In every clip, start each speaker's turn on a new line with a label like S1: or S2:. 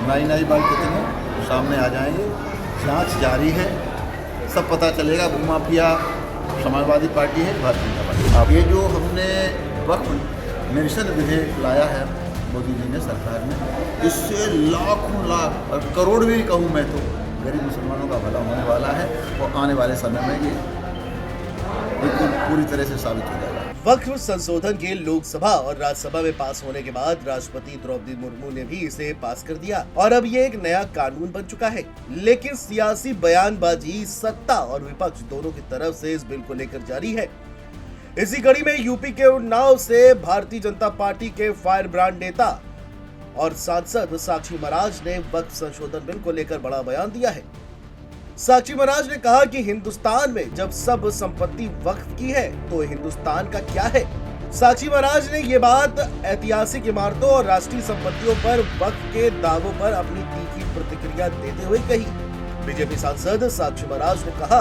S1: नई नई बात कितने सामने आ जाएंगे। जांच जारी है, सब पता चलेगा। भूमाफिया समाजवादी पार्टी है, भारतीय जनता पार्टी। ये जो हमने वक्फ निरसन विधेयक लाया है मोदी जी ने सरकार ने, इससे लाखों लाख और करोड़ भी कहूँ मैं तो गरीब मुसलमानों का भला होने वाला है और आने वाले समय में ये बिल्कुल पूरी तरह से साबित हो जाएगा।
S2: वक्फ संशोधन के लोकसभा और राज्यसभा में पास होने के बाद राष्ट्रपति द्रौपदी मुर्मू ने भी इसे पास कर दिया और अब ये एक नया कानून बन चुका है। लेकिन सियासी बयानबाजी सत्ता और विपक्ष दोनों की तरफ से इस बिल को लेकर जारी है। इसी कड़ी में यूपी के उन्नाव से भारतीय जनता पार्टी के फायर ब्रांड नेता और सांसद साक्षी महाराज ने वक्फ संशोधन बिल को लेकर बड़ा बयान दिया है। साक्षी महाराज ने कहा कि हिंदुस्तान में जब सब संपत्ति वक्फ की है तो हिंदुस्तान का क्या है। साक्षी महाराज ने ये बात ऐतिहासिक इमारतों और राष्ट्रीय संपत्तियों पर वक्फ के दावों पर अपनी तीखी प्रतिक्रिया देते हुए कही। बीजेपी सांसद साक्षी महाराज ने कहा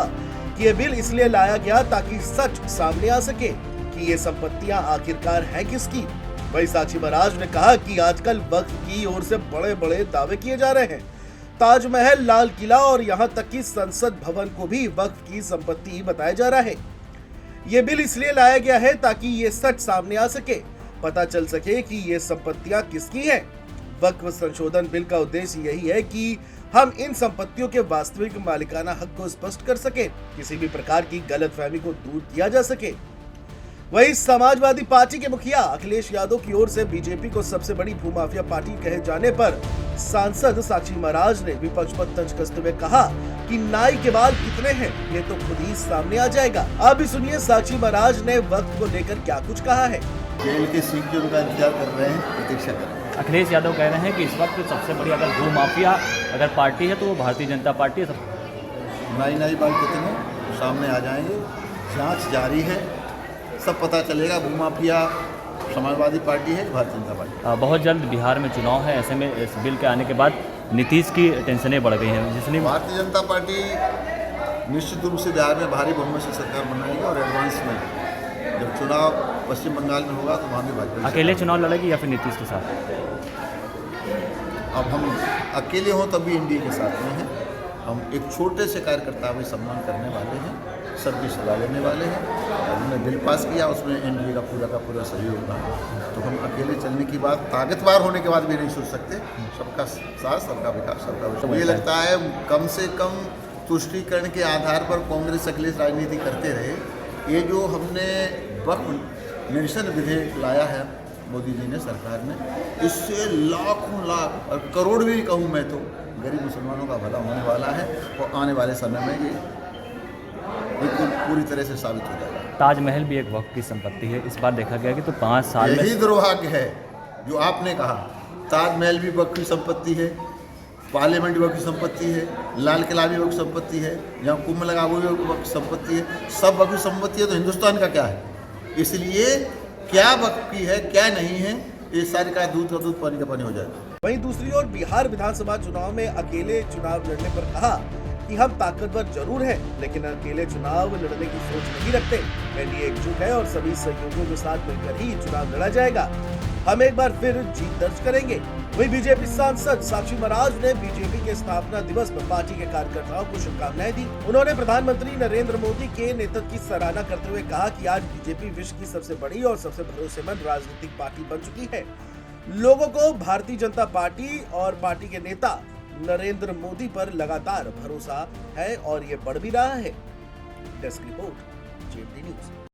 S2: कि ये बिल इसलिए लाया गया ताकि सच सामने आ सके कि ये संपत्तियां आखिरकार हैं किसकी। वहीं साक्षी महाराज ने कहा कि आजकल वक्फ की ओर से बड़े बड़े दावे किए जा रहे हैं। ताजमहल, लाल किला और यहाँ तक कि संसद भवन को भी वक्फ की संपत्ति बताया जा रहा है। ये बिल इसलिए लाया गया है ताकि ये सच सामने आ सके, पता चल सके कि ये संपत्तियां किसकी हैं। वक्फ संशोधन बिल का उद्देश्य यही है कि हम इन संपत्तियों के वास्तविक मालिकाना हक को स्पष्ट कर सके, किसी भी प्रकार की गलतफहमी को दूर किया जा सके। वहीं समाजवादी पार्टी के मुखिया अखिलेश यादव की ओर से बीजेपी को सबसे बड़ी भूमाफिया पार्टी कहे जाने पर सांसद साक्षी महाराज ने विपक्ष पर तंज कसते हुए कहा कि नाई के बाल कितने हैं ये तो खुद ही सामने आ जाएगा। अब भी सुनिए साक्षी महाराज ने वक्त को लेकर क्या कुछ कहा है।
S1: जेल के सीट के उनका इंतजार कर रहे हैं, प्रतीक्षा कर रहे हैं।
S3: अखिलेश यादव कह रहे हैं कि इस वक्त सबसे बड़ी अगर भूमाफिया अगर पार्टी है तो वो भारतीय जनता पार्टी है।
S1: नई नई बात कितने सामने आ जाएंगे। जांच जारी है, सब पता चलेगा। भूमाफिया समाजवादी पार्टी है, भारतीय जनता पार्टी।
S3: बहुत जल्द बिहार में चुनाव है, ऐसे में इस बिल के आने के बाद नीतीश की टेंशनें बढ़ गई हैं, जिसने
S1: भारतीय जनता पार्टी निश्चित रूप से बिहार में भारी बहुमत से सरकार बनाएगी और एडवांस में जब चुनाव पश्चिम बंगाल में होगा तो वहाँ भी भाजपा
S3: अकेले चुनाव लड़ेगी या फिर नीतीश के साथ।
S1: अब हम अकेले हों तब भी एनडीए के साथ में हैं। हम एक छोटे से कार्यकर्ता में सम्मान करने वाले हैं, सबकी सलाह लेने वाले हैं। हमने बिल पास किया, उसमें एनडीए का पूरा सहयोग रहा। तो हम अकेले चलने की बात ताकतवर होने के बाद भी नहीं सोच सकते। सबका साथ, सबका विकास, सबका विकास। मुझे लगता है कम से कम तुष्टीकरण के आधार पर कांग्रेस अखिलेश राजनीति करते रहे। ये जो हमने वक्फ निरसन विधेयक लाया है मोदी जी ने सरकार ने, इससे लाखों लाख और करोड़ भी कहूँ मैं तो गरीब मुसलमानों का भला होने वाला है और आने वाले समय में ये बिल्कुल पूरी तरह से साबित हो जाएगा।
S3: ताजमहल भी एक वक्फ की संपत्ति है। इस बार देखा गया कि तो 5 साल में
S1: यही दुर्भाग्य है जो आपने कहा। ताजमहल भी वक्फ की संपत्ति है, पार्लियामेंट भी वक्फ की संपत्ति है, लाल किला भी वक्फ की संपत्ति है, जहाँ कुंभ लगा वो भी वक्फ की संपत्ति है। सब वक्फ की संपत्ति है तो हिंदुस्तान का क्या है। इसलिए क्या वक्फ की है क्या नहीं है, ये सारी का दूध पानी का पानी हो जाएगा।
S2: वहीं दूसरी ओर बिहार विधानसभा चुनाव में अकेले चुनाव लड़ने पर कहा कि हम ताकतवर जरूर हैं लेकिन अकेले चुनाव लड़ने की सोच नहीं रखते। एनडीए एकजुट है और सभी सहयोगियों के साथ मिलकर ही चुनाव लड़ा जाएगा। हम एक बार फिर जीत दर्ज करेंगे। वहीं बीजेपी सांसद साक्षी महाराज ने बीजेपी के स्थापना दिवस पर पार्टी के कार्यकर्ताओं को शुभकामनाएं दी। उन्होंने प्रधानमंत्री नरेंद्र मोदी के नेतृत्व की सराहना करते हुए कहा कि आज बीजेपी विश्व की सबसे बड़ी और सबसे भरोसेमंद राजनीतिक पार्टी बन चुकी है। लोगों को भारतीय जनता पार्टी और पार्टी के नेता नरेंद्र मोदी पर लगातार भरोसा है और ये बढ़ भी रहा है। Desk report, JMD news.